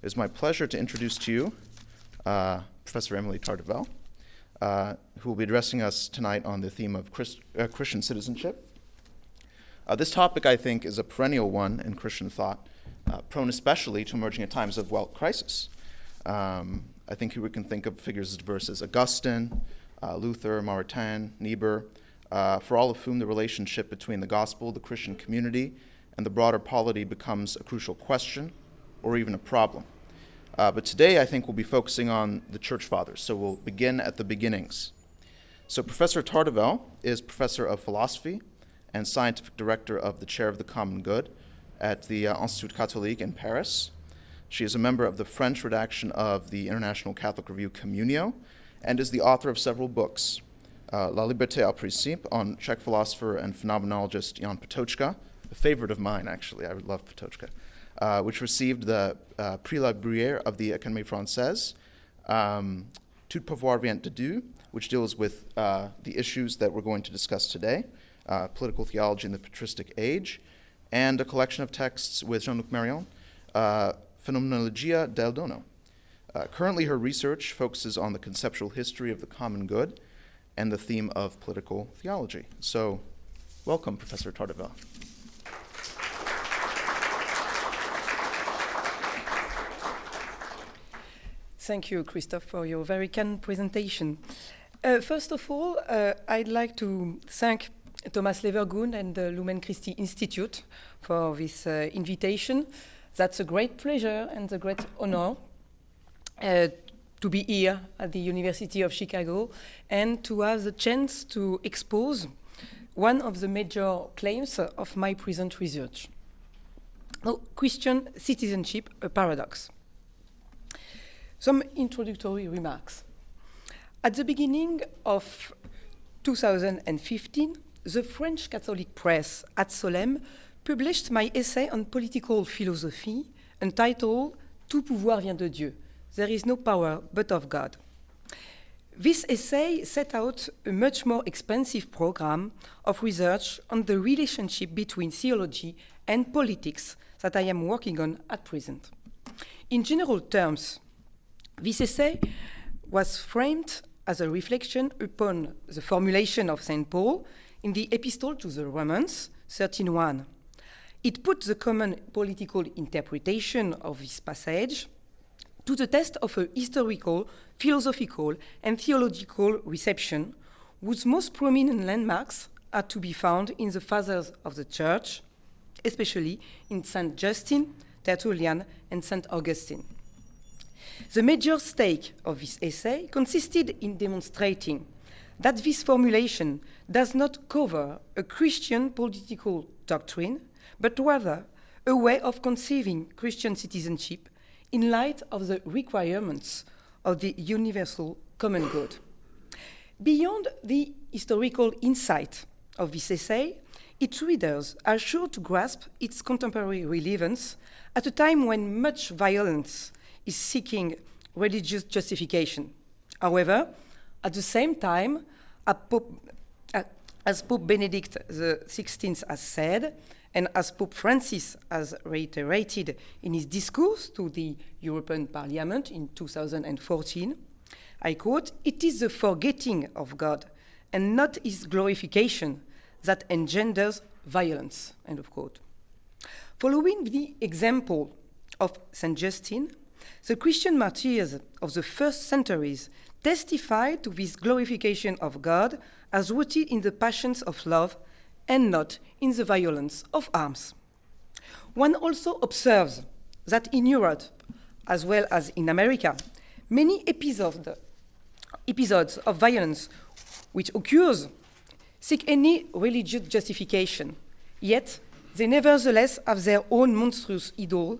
It's my pleasure to introduce to you Professor Émilie Tardivel, who will be addressing us tonight on the theme of Christian citizenship. This topic, I think, is a perennial one in Christian thought, prone especially to emerging at times of, crisis. I think we can think of figures as diverse as Augustine, Luther, Maritain, Niebuhr, for all of whom the relationship between the gospel, the Christian community, and the broader polity becomes a crucial question or even a problem. But today, I think we'll be focusing on the Church Fathers, so we'll begin at the beginnings. So Professor Tardivel is Professor of Philosophy and Scientific Director of the Chair of the Common Good at the Institut Catholique in Paris. She is a member of the French redaction of the International Catholic Review Communio and is the author of several books. La Liberté à Principe on Czech philosopher and phenomenologist Jan Patočka, a favorite of mine, actually. I would love Patočka. Which received the Prix La Bruyère of the Académie Française, Tout pouvoir vient de Dieu, which deals with the issues that we're going to discuss today, political theology in the patristic age, and a collection of texts with Jean-Luc Marion, Phenomenologia del Dono. Currently, her research focuses on the conceptual history of the common good and the theme of political theology. So, welcome, Professor Tardivel. Thank you, Christophe, for your very kind presentation. First of all, I'd like to thank Thomas Levergoen and the Lumen Christi Institute for this invitation. That's a great pleasure and a great honor to be here at the University of Chicago and to have the chance to expose one of the major claims of my present research. Now, Christian citizenship, a paradox. Some introductory remarks. At the beginning of 2015, the French Catholic press at Solem published my essay on political philosophy entitled Tout pouvoir vient de Dieu. There is no power but of God. This essay set out a much more expansive program of research on the relationship between theology and politics that I am working on at present. In general terms, this essay was framed as a reflection upon the formulation of St. Paul in the Epistle to the Romans 13:1. It put the common political interpretation of this passage to the test of a historical, philosophical, and theological reception, whose most prominent landmarks are to be found in the Fathers of the Church, especially in St. Justin, Tertullian, and St. Augustine. The major stake of this essay consisted in demonstrating that this formulation does not cover a Christian political doctrine, but rather a way of conceiving Christian citizenship in light of the requirements of the universal common good. Beyond the historical insight of this essay, its readers are sure to grasp its contemporary relevance at a time when much violence is seeking religious justification. However, at the same time, as Pope Benedict XVI has said, and as Pope Francis has reiterated in his discourse to the European Parliament in 2014, I quote, "It is the forgetting of God and not his glorification that engenders violence," end of quote. Following the example of St. Justin, the Christian martyrs of the first centuries testified to this glorification of God as rooted in the passions of love and not in the violence of arms. One also observes that in Europe, as well as in America, many episodes of violence which occurs seek any religious justification, yet they nevertheless have their own monstrous idol,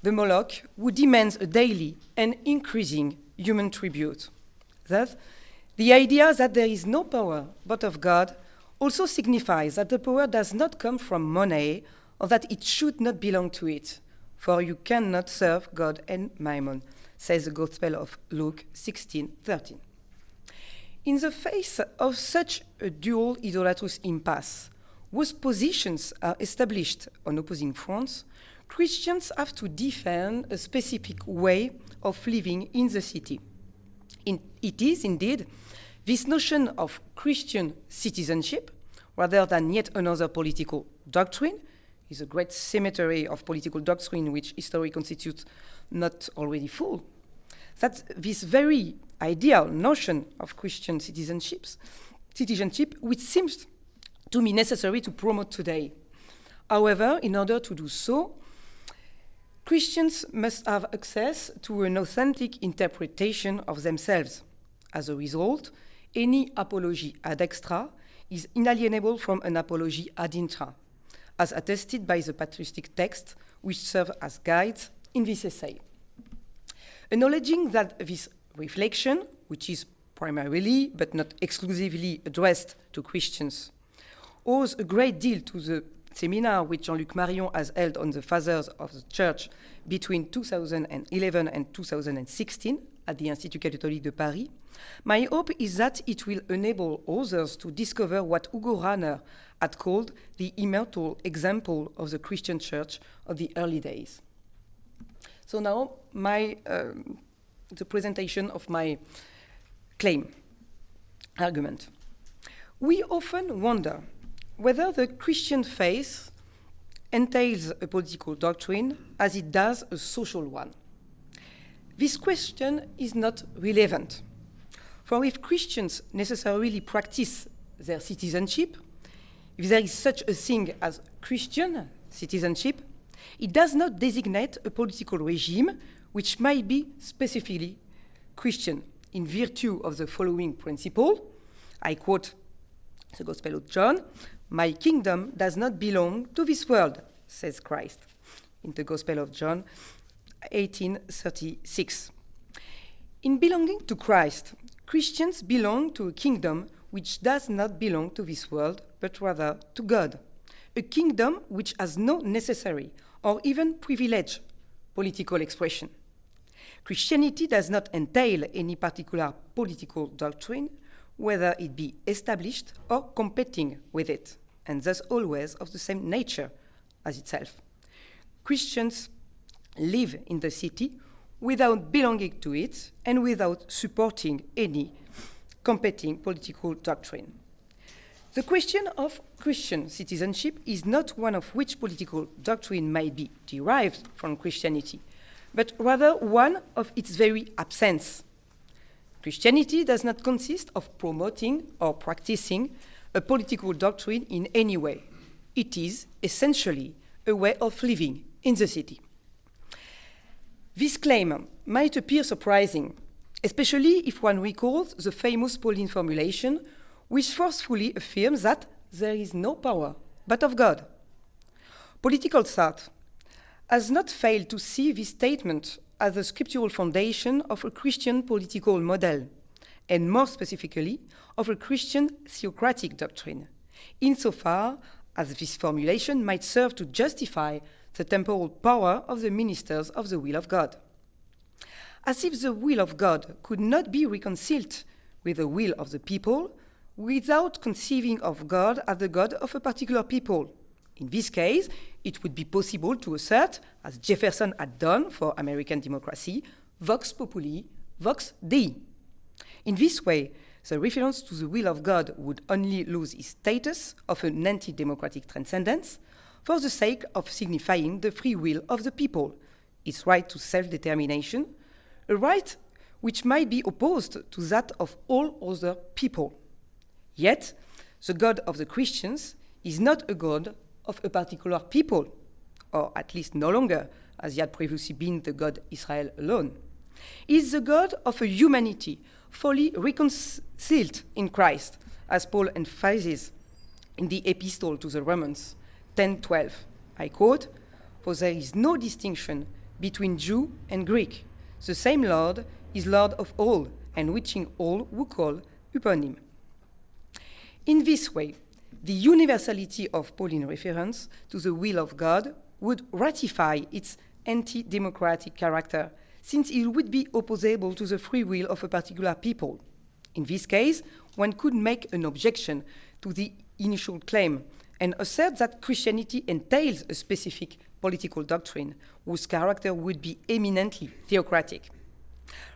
the Moloch, who demands a daily and increasing human tribute. Thus, the idea that there is no power but of God also signifies that the power does not come from money or that it should not belong to it, for you cannot serve God and mammon, says the Gospel of Luke 16:13. In the face of such a dual idolatrous impasse, whose positions are established on opposing fronts, Christians have to defend a specific way of living in the city. It is, indeed, this notion of Christian citizenship, rather than yet another political doctrine, is a great cemetery of political doctrine which history constitutes not already full, that this very ideal notion of Christian citizenship, which seems to be necessary to promote today. However, in order to do so, Christians must have access to an authentic interpretation of themselves. As a result, any apology ad extra is inalienable from an apology ad intra, as attested by the patristic texts which serve as guides in this essay. Acknowledging that this reflection, which is primarily but not exclusively addressed to Christians, owes a great deal to the seminar which Jean-Luc Marion has held on the Fathers of the Church between 2011 and 2016 at the Institut Catholique de Paris, my hope is that it will enable others to discover what Hugo Rahner had called the immortal example of the Christian Church of the early days. So now, the presentation of my argument. We often wonder whether the Christian faith entails a political doctrine as it does a social one. This question is not relevant, for if Christians necessarily practice their citizenship, if there is such a thing as Christian citizenship, it does not designate a political regime which might be specifically Christian in virtue of the following principle. I quote the Gospel of John, "My kingdom does not belong to this world," says Christ in the Gospel of John 18:36. In belonging to Christ, Christians belong to a kingdom which does not belong to this world, but rather to God, a kingdom which has no necessary or even privileged political expression. Christianity does not entail any particular political doctrine, whether it be established or competing with it, and thus always of the same nature as itself. Christians live in the city without belonging to it and without supporting any competing political doctrine. The question of Christian citizenship is not one of which political doctrine might be derived from Christianity, but rather one of its very absence. Christianity does not consist of promoting or practicing a political doctrine in any way. It is essentially a way of living in the city. This claim might appear surprising, especially if one recalls the famous Pauline formulation which forcefully affirms that there is no power but of God. Political thought has not failed to see this statement as the scriptural foundation of a Christian political model, and more specifically, of a Christian theocratic doctrine, insofar as this formulation might serve to justify the temporal power of the ministers of the will of God. As if the will of God could not be reconciled with the will of the people without conceiving of God as the God of a particular people. In this case, it would be possible to assert, as Jefferson had done for American democracy, vox populi, vox Dei. In this way, the reference to the will of God would only lose its status of an anti-democratic transcendence for the sake of signifying the free will of the people, its right to self-determination, a right which might be opposed to that of all other people. Yet, the God of the Christians is not a God of a particular people, or at least no longer, as he had previously been the God Israel alone. He is the God of a humanity fully reconciled in Christ, as Paul emphasizes in the Epistle to the Romans 10:12. I quote, "For there is no distinction between Jew and Greek. The same Lord is Lord of all, enriching all who call upon him." In this way, the universality of Pauline reference to the will of God would ratify its anti-democratic character, since it would be opposable to the free will of a particular people. In this case, one could make an objection to the initial claim and assert that Christianity entails a specific political doctrine whose character would be eminently theocratic.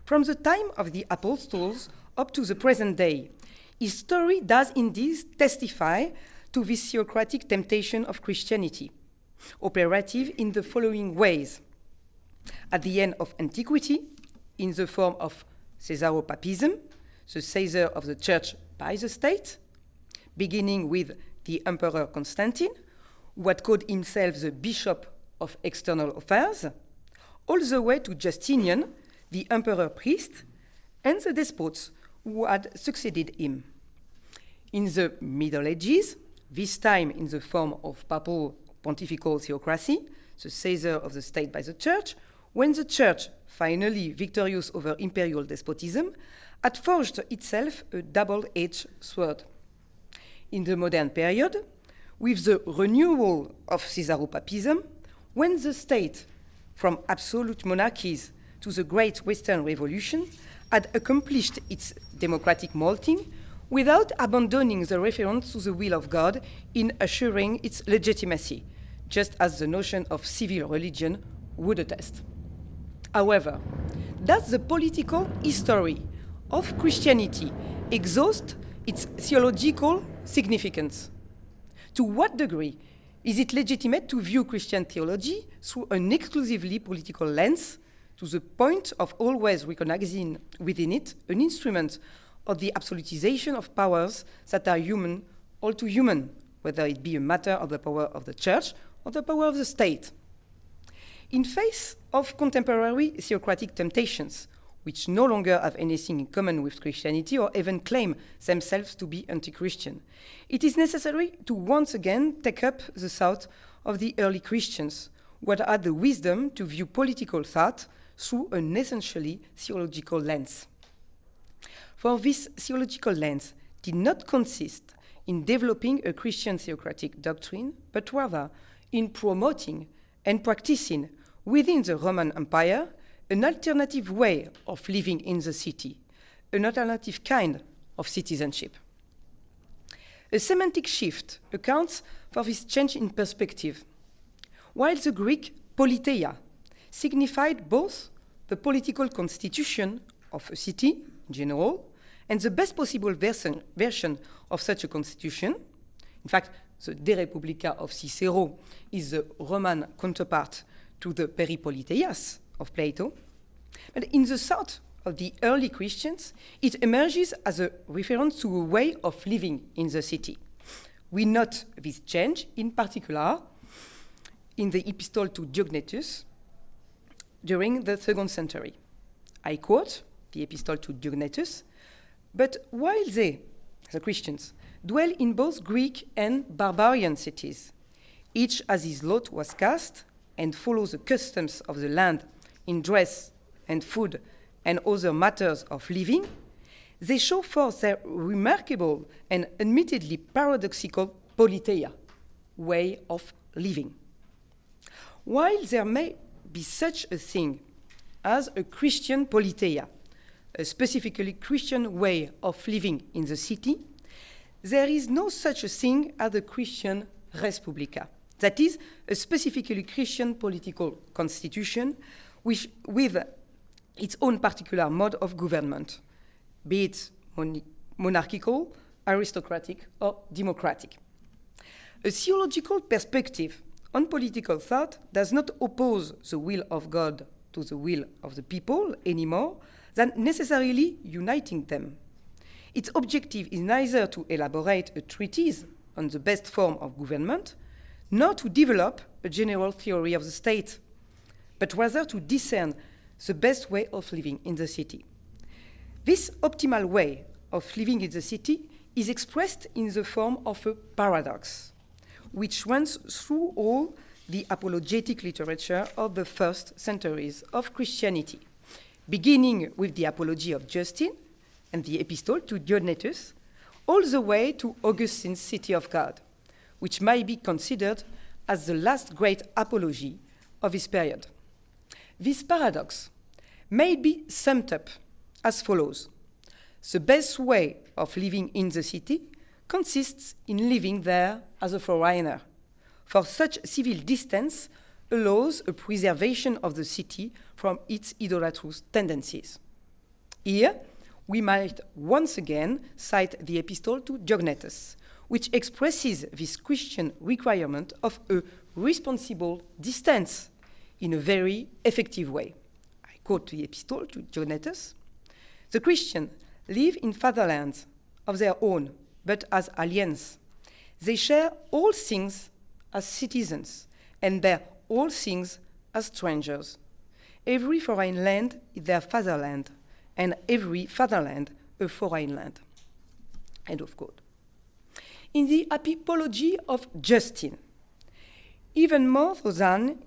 From the time of the apostles up to the present day, history does indeed testify to this theocratic temptation of Christianity, operative in the following ways. At the end of antiquity, in the form of Caesaropapism, the Caesar of the Church by the state, beginning with the Emperor Constantine, who had called himself the Bishop of External Affairs, all the way to Justinian, the Emperor priest, and the despots who had succeeded him. In the Middle Ages, this time in the form of papal pontifical theocracy, the Caesar of the state by the Church, when the Church, finally victorious over imperial despotism, had forged itself a double-edged sword. In the modern period, with the renewal of Caesaropapism, when the state, from absolute monarchies to the Great Western Revolution, had accomplished its democratic molting without abandoning the reference to the will of God in assuring its legitimacy, just as the notion of civil religion would attest. However, does the political history of Christianity exhaust its theological significance? To what degree is it legitimate to view Christian theology through an exclusively political lens, to the point of always recognizing within it an instrument of the absolutization of powers that are human, all too human, whether it be a matter of the power of the Church or the power of the state? In face of contemporary theocratic temptations, which no longer have anything in common with Christianity or even claim themselves to be anti-Christian, it is necessary to once again take up the thought of the early Christians, who had the wisdom to view political thought through an essentially theological lens. For this theological lens did not consist in developing a Christian theocratic doctrine, but rather in promoting and practicing within the Roman Empire an alternative way of living in the city, an alternative kind of citizenship. A semantic shift accounts for this change in perspective. While the Greek politeia signified both the political constitution of a city in general and the best possible version of such a constitution, in fact, the De Republica of Cicero is the Roman counterpart to the Peripoliteias of Plato. But in the thought of the early Christians, it emerges as a reference to a way of living in the city. We note this change, in particular, in the Epistle to Diognetus during the 2nd century. I quote the Epistle to Diognetus, "But while they, the Christians, dwell in both Greek and barbarian cities, each as his lot was cast, and follow the customs of the land in dress and food and other matters of living, they show forth their remarkable and admittedly paradoxical politeia, way of living. While there may be such a thing as a Christian politeia, a specifically Christian way of living in the city, there is no such a thing as a Christian res publica, that is, a specifically Christian political constitution with its own particular mode of government, be it monarchical, aristocratic, or democratic. A theological perspective on political thought does not oppose the will of God to the will of the people any more than necessarily uniting them. Its objective is neither to elaborate a treatise on the best form of government, nor to develop a general theory of the state, but rather to discern the best way of living in the city. This optimal way of living in the city is expressed in the form of a paradox, which runs through all the apologetic literature of the first centuries of Christianity, beginning with the Apology of Justin and the Epistle to Diognetus, all the way to Augustine's City of God, which might be considered as the last great apology of his period. This paradox may be summed up as follows. The best way of living in the city consists in living there as a foreigner. For such civil distance allows a preservation of the city from its idolatrous tendencies. Here, we might once again cite the epistle to Diognetus, which expresses this Christian requirement of a responsible distance in a very effective way. I quote the epistle to Diognetus. The Christians live in fatherlands of their own, but as aliens. They share all things as citizens and bear all things as strangers. Every foreign land is their fatherland, and every fatherland a foreign land. End of quote. In the Apology of Justin, even more than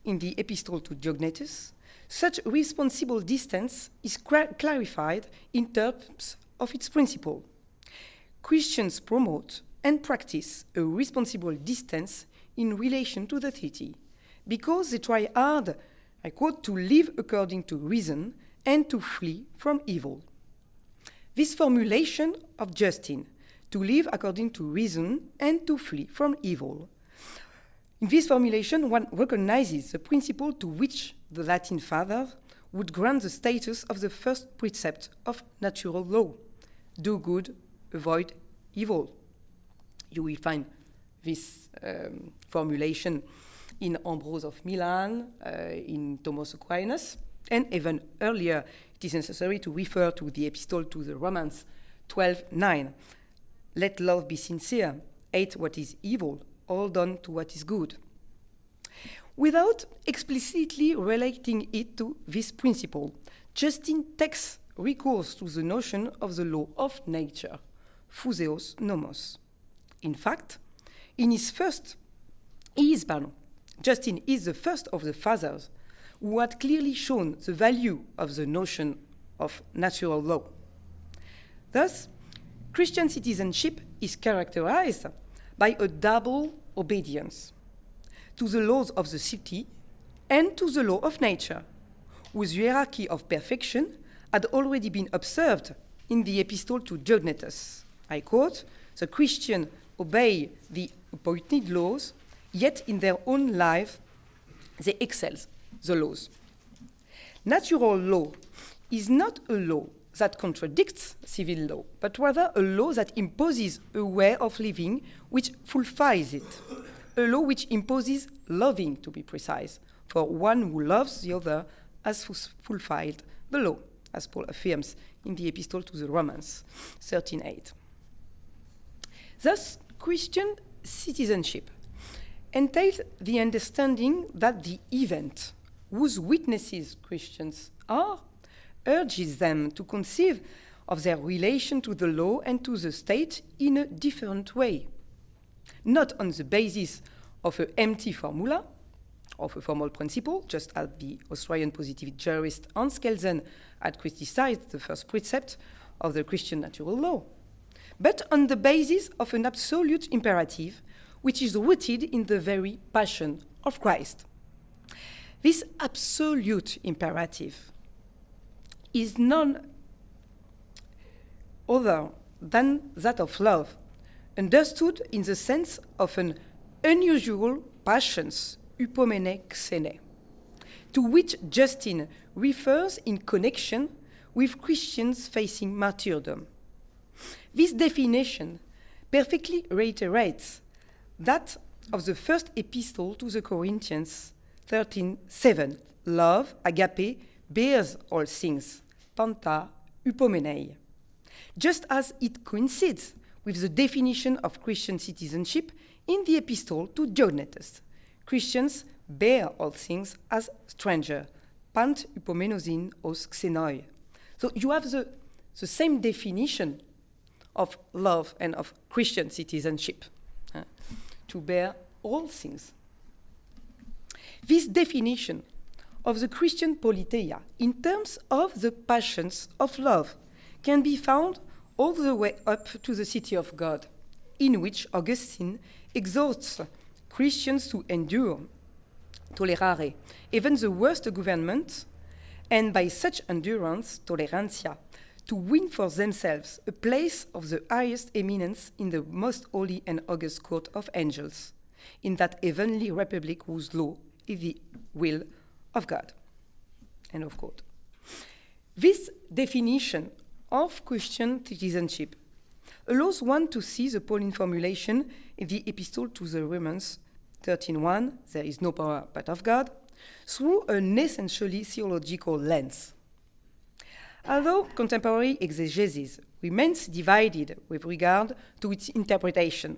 in the epistle to Diognetus, such responsible distance is clarified in terms of its principle. Christians promote and practice a responsible distance in relation to the city, because they try hard, I quote, to live according to reason and to flee from evil. This formulation of Justin, to live according to reason and to flee from evil, in this formulation, one recognizes the principle to which the Latin fathers would grant the status of the first precept of natural law: do good, avoid evil. You will find this formulation in Ambrose of Milan, in Thomas Aquinas, and even earlier, it is necessary to refer to the epistle to the Romans 12:9. Let love be sincere, hate what is evil, hold on to what is good. Without explicitly relating it to this principle, Justin takes recourse to the notion of the law of nature, phuseos nomos. In fact, Justin is the first of the fathers who had clearly shown the value of the notion of natural law. Thus, Christian citizenship is characterized by a double obedience to the laws of the city and to the law of nature, whose hierarchy of perfection had already been observed in the epistle to Diognetus. I quote, "The Christians obey the appointed laws, yet in their own life they excel the laws." Natural law is not a law that contradicts civil law, but rather a law that imposes a way of living which fulfills it, a law which imposes loving, to be precise, for one who loves the other has fulfilled the law, as Paul affirms in the epistle to the Romans 13:8. Thus, Christian citizenship entails the understanding that the event whose witnesses Christians are urges them to conceive of their relation to the law and to the state in a different way, not on the basis of an empty formula, of a formal principle, just as the Austrian positivist jurist Hans Kelsen had criticized the first precept of the Christian natural law, but on the basis of an absolute imperative which is rooted in the very passion of Christ. This absolute imperative is none other than that of love, understood in the sense of an unusual passions, hypomene xene, to which Justin refers in connection with Christians facing martyrdom. This definition perfectly reiterates that of the first epistle to the Corinthians 13:7. Love, agape, bears all things, panta, hypomenei. Just as it coincides with the definition of Christian citizenship in the epistle to Diognetus. Christians bear all things as stranger, pant hypomenosin os xenoi. So you have the same definition of love and of Christian citizenship, to bear all things. This definition of the Christian politeia in terms of the passions of love can be found all the way up to the city of God, in which Augustine exhorts Christians to endure, tolerare, even the worst government, and by such endurance, tolerantia, to win for themselves a place of the highest eminence in the most holy and august court of angels, in that heavenly republic whose law is the will of God. End of quote. This definition of Christian citizenship allows one to see the Pauline formulation in the Epistle to the Romans 13:1, there is no power but of God, through an essentially theological lens. Although contemporary exegesis remains divided with regard to its interpretation,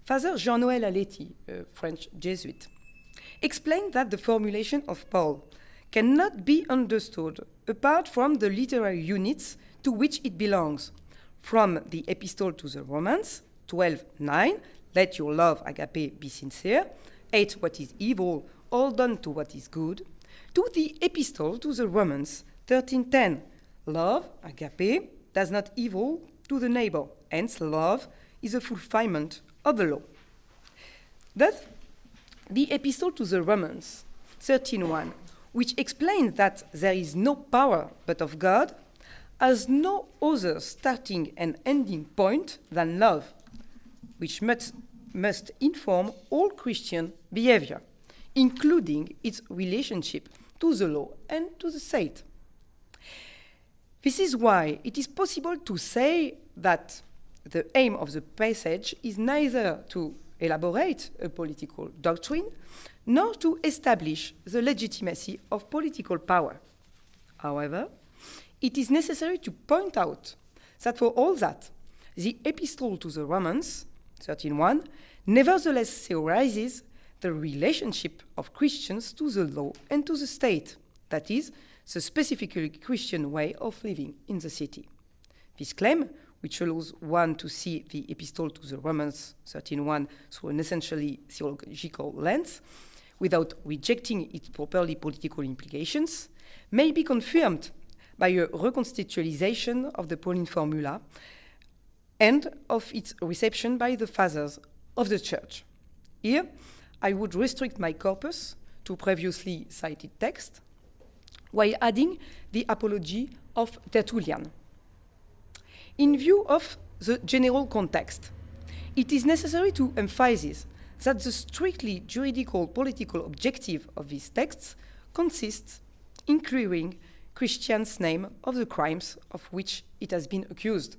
Father Jean-Noël Aletti, a French Jesuit, explained that the formulation of Paul cannot be understood apart from the literary units to which it belongs, from the Epistle to the Romans 12:9, let your love, agape, be sincere, hate what is evil, hold on to what is good, to the Epistle to the Romans 13:10, love, agape, does not evil to the neighbor, hence love is a fulfillment of the law. Thus, the Epistle to the Romans 13:1, which explains that there is no power but of God, has no other starting and ending point than love, which must inform all Christian behavior, including its relationship to the law and to the state. This is why it is possible to say that the aim of the passage is neither to elaborate a political doctrine, nor to establish the legitimacy of political power. However, it is necessary to point out that for all that, the Epistle to the Romans 13:1 nevertheless theorizes the relationship of Christians to the law and to the state, that is, the specifically Christian way of living in the city. This claim, which allows one to see the Epistle to the Romans 13:1 through an essentially theological lens, without rejecting its properly political implications, may be confirmed by a reconstitutionalization of the Pauline formula and of its reception by the fathers of the Church. Here, I would restrict my corpus to previously cited text, while adding the apology of Tertullian. In view of the general context, it is necessary to emphasize that the strictly juridical political objective of these texts consists in clearing Christian's name of the crimes of which it has been accused.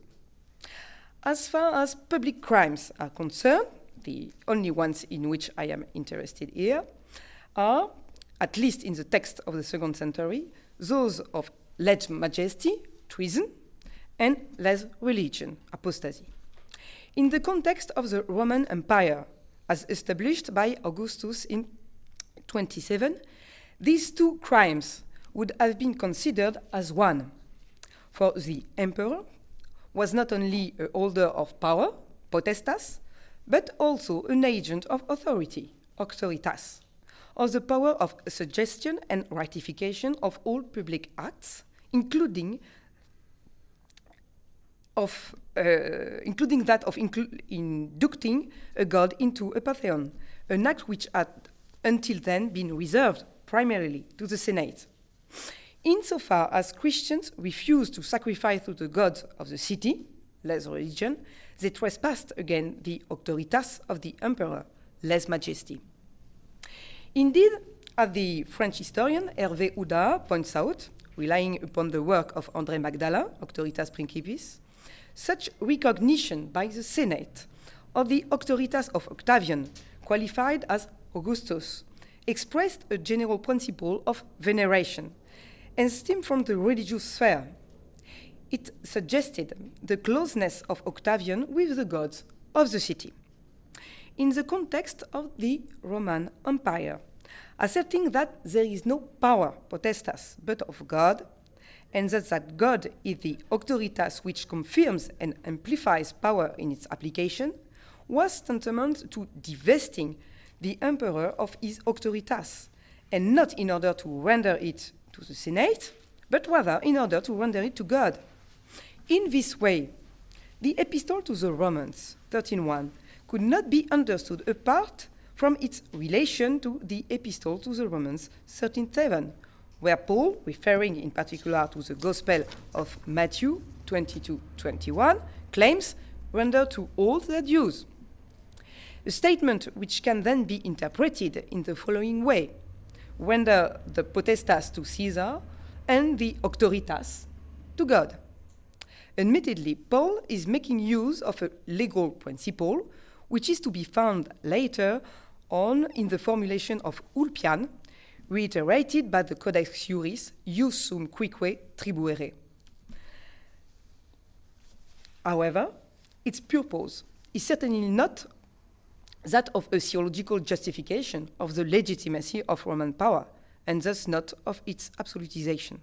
As far as public crimes are concerned, the only ones in which I am interested here are, at least in the text of the 2nd century, those of lèse majesty, treason, and lèse religion, apostasy. In the context of the Roman Empire, as established by Augustus in 27, these two crimes would have been considered as one. For the emperor was not only a holder of power, potestas, but also an agent of authority, auctoritas, or the power of suggestion and ratification of all public acts, including that of inducting a god into a pantheon, an act which had until then been reserved primarily to the Senate. Insofar as Christians refused to sacrifice to the gods of the city, lèse religion, they trespassed against the auctoritas of the emperor, lèse majesty. Indeed, as the French historian Hervé Oudard points out, relying upon the work of André Magdala, Auctoritas Principis, such recognition by the Senate of the auctoritas of Octavian, qualified as Augustus, expressed a general principle of veneration and stemmed from the religious sphere. It suggested the closeness of Octavian with the gods of the city. In the context of the Roman Empire, asserting that there is no power, potestas, but of God, and that God is the auctoritas which confirms and amplifies power in its application, was tantamount to divesting the emperor of his auctoritas, and not in order to render it to the Senate, but rather in order to render it to God. In this way, the Epistle to the Romans 13:1 could not be understood apart from its relation to the Epistle to the Romans 13:7, where Paul, referring in particular to the Gospel of Matthew 22:21 claims render to all their dues. A statement which can then be interpreted in the following way: render the potestas to Caesar and the auctoritas to God. Admittedly, Paul is making use of a legal principle which is to be found later on in the formulation of Ulpian, reiterated by the Codex Iuris, ius sum quique tribuere. However, its purpose is certainly not that of a theological justification of the legitimacy of Roman power, and thus not of its absolutization.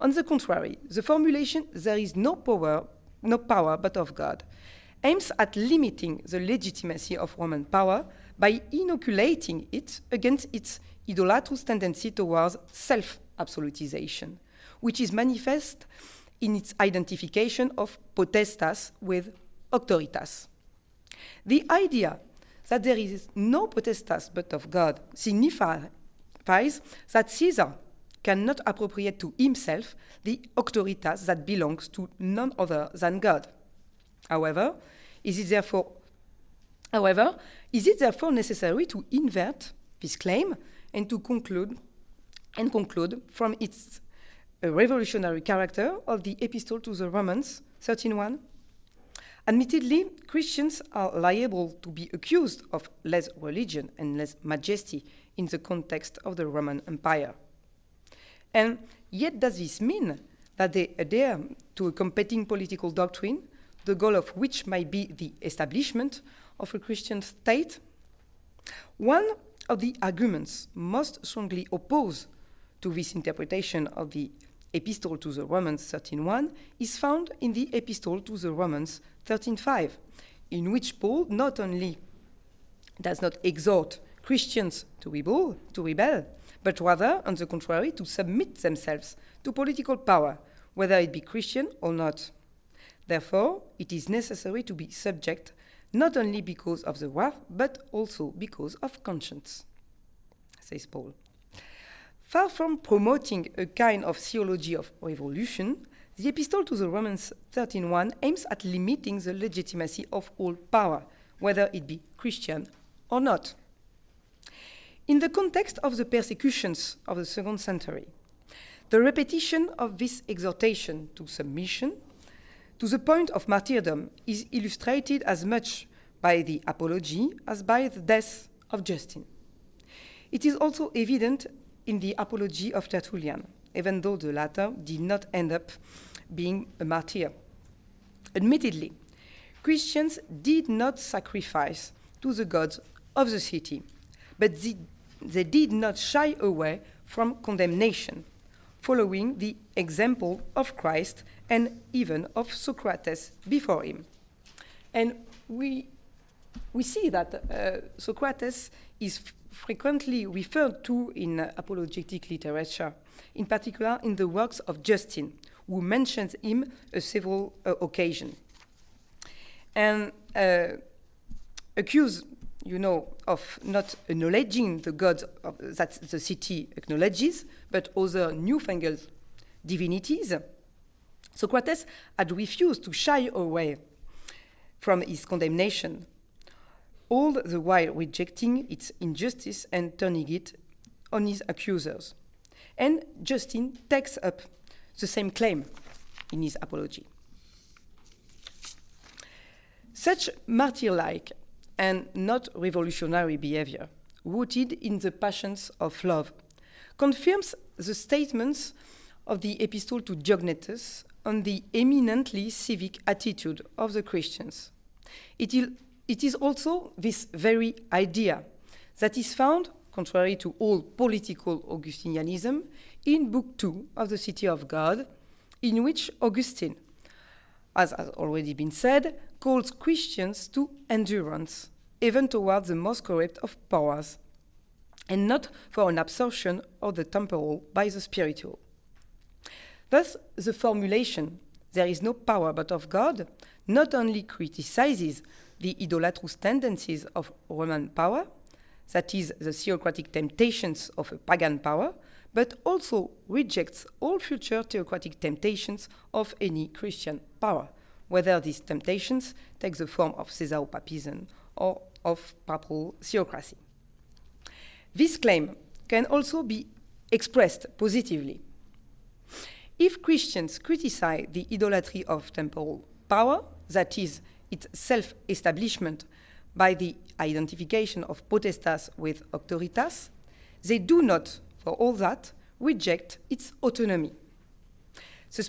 On the contrary, the formulation "there is no power but of God" aims at limiting the legitimacy of Roman power by inoculating it against its idolatrous tendency towards self-absolutization, which is manifest in its identification of potestas with auctoritas. The idea that there is no potestas but of God signifies that Caesar cannot appropriate to himself the auctoritas that belongs to none other than God. However, is it therefore necessary to invert this claim and to conclude from its revolutionary character of the Epistle to the Romans 13:1? Admittedly, Christians are liable to be accused of less religion and less majesty in the context of the Roman Empire. And yet does this mean that they adhere to a competing political doctrine, the goal of which might be the establishment of a Christian state? One of the arguments most strongly opposed to this interpretation of the Epistle to the Romans 13:1 is found in the Epistle to the Romans 13:5, in which Paul not only does not exhort Christians to rebel, but rather, on the contrary, to submit themselves to political power, whether it be Christian or not. Therefore, it is necessary to be subject not only because of the wrath, but also because of conscience, says Paul. Far from promoting a kind of theology of revolution, the Epistle to the Romans 13:1 aims at limiting the legitimacy of all power, whether it be Christian or not. In the context of the persecutions of the 2nd century, the repetition of this exhortation to submission to the point of martyrdom is illustrated as much by the apology as by the death of Justin. It is also evident in the apology of Tertullian, even though the latter did not end up being a martyr. Admittedly, Christians did not sacrifice to the gods of the city, but they did not shy away from condemnation, following the example of Christ and even of Socrates before him. And we see that Socrates is frequently referred to in apologetic literature, in particular in the works of Justin, who mentions him on several occasions. And accused, of not acknowledging the gods that the city acknowledges, but other newfangled divinities, Socrates had refused to shy away from his condemnation, all the while rejecting its injustice and turning it on his accusers. And Justin takes up the same claim in his apology. Such martyr-like and not revolutionary behavior, rooted in the passions of love, confirms the statements of the Epistle to Diognetus on the eminently civic attitude of the Christians. It is also this very idea that is found, contrary to all political Augustinianism, in Book 2 of the City of God, in which Augustine, as has already been said, calls Christians to endurance, even towards the most corrupt of powers, and not for an absorption of the temporal by the spiritual. Thus, the formulation, "there is no power but of God," not only criticizes the idolatrous tendencies of Roman power, that is, the theocratic temptations of a pagan power, but also rejects all future theocratic temptations of any Christian power, whether these temptations take the form of Caesaropapism or of papal theocracy. This claim can also be expressed positively. If Christians criticize the idolatry of temporal power, that is, its self-establishment by the identification of potestas with auctoritas, they do not, for all that, reject its autonomy. The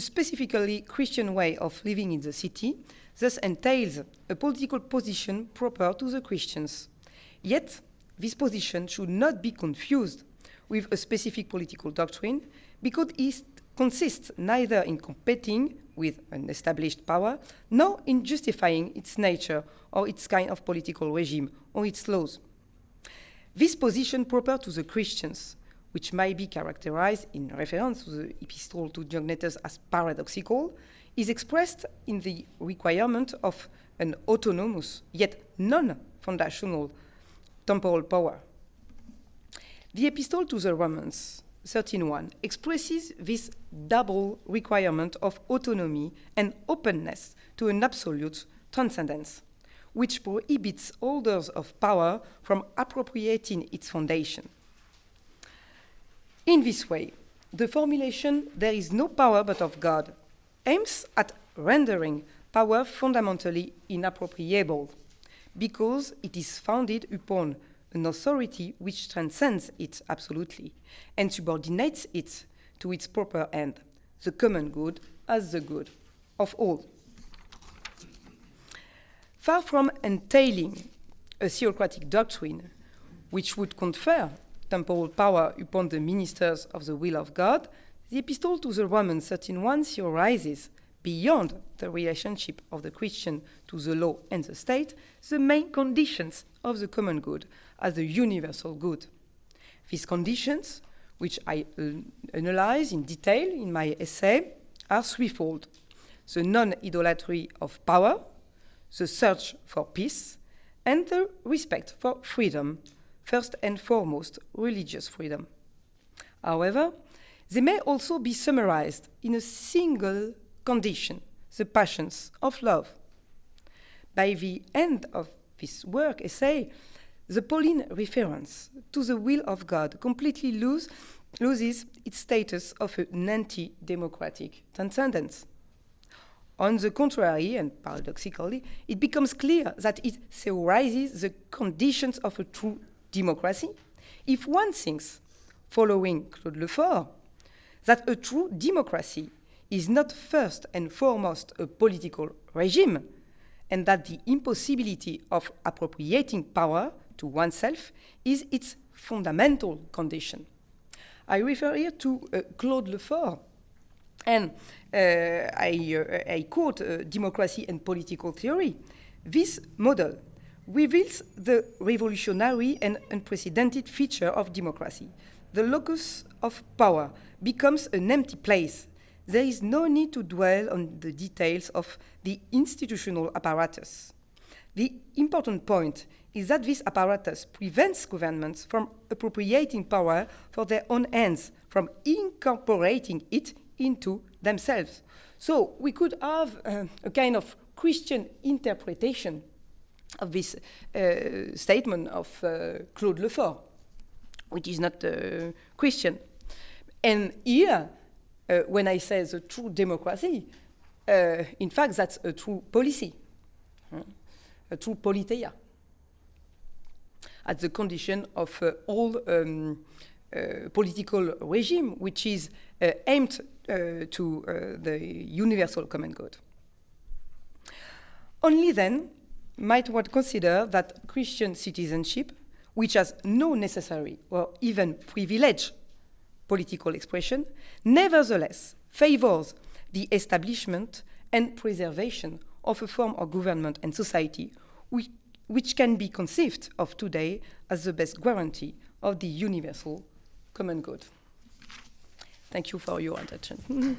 specifically Christian way of living in the city thus entails a political position proper to the Christians. Yet, this position should not be confused with a specific political doctrine, because it consists neither in competing with an established power, nor in justifying its nature or its kind of political regime or its laws. This position proper to the Christians, which might be characterized in reference to the epistle to Diognetus as paradoxical, is expressed in the requirement of an autonomous, yet non-foundational, temporal power. The epistle to the Romans 13:1 expresses this double requirement of autonomy and openness to an absolute transcendence, which prohibits holders of power from appropriating its foundation. In this way, the formulation "there is no power but of God" aims at rendering power fundamentally inappropriable, because it is founded upon an authority which transcends it absolutely and subordinates it to its proper end, the common good as the good of all. Far from entailing a theocratic doctrine which would confer temporal power upon the ministers of the will of God, the epistle to the Romans 13:1 theorizes, beyond the relationship of the Christian to the law and the state, the main conditions of the common good as the universal good. These conditions, which I analyze in detail in my essay, are threefold: the non-idolatry of power, the search for peace, and the respect for freedom, first and foremost religious freedom. However, they may also be summarized in a single condition, the passions of love. By the end of this work essay, the Pauline reference to the will of God completely loses its status of an anti-democratic transcendence. On the contrary, and paradoxically, it becomes clear that it theorizes the conditions of a true democracy if one thinks, following Claude Lefort, that a true democracy is not first and foremost a political regime, and that the impossibility of appropriating power to oneself is its fundamental condition. I refer here to Claude Lefort, and I quote Democracy and Political Theory. This model reveals the revolutionary and unprecedented feature of democracy. The locus of power becomes an empty place. There is no need to dwell on the details of the institutional apparatus. The important point is that this apparatus prevents governments from appropriating power for their own ends, from incorporating it into themselves. So we could have a kind of Christian interpretation of this statement of Claude Lefort, which is not Christian. And here, when I say the true democracy, in fact, that's a true policy, a true politeia, at the condition of all political regime, which is aimed to the universal common good. Only then might one consider that Christian citizenship, which has no necessary or even privileged political expression, nevertheless favors the establishment and preservation of a form of government and society which can be conceived of today as the best guarantee of the universal common good. Thank you for your attention.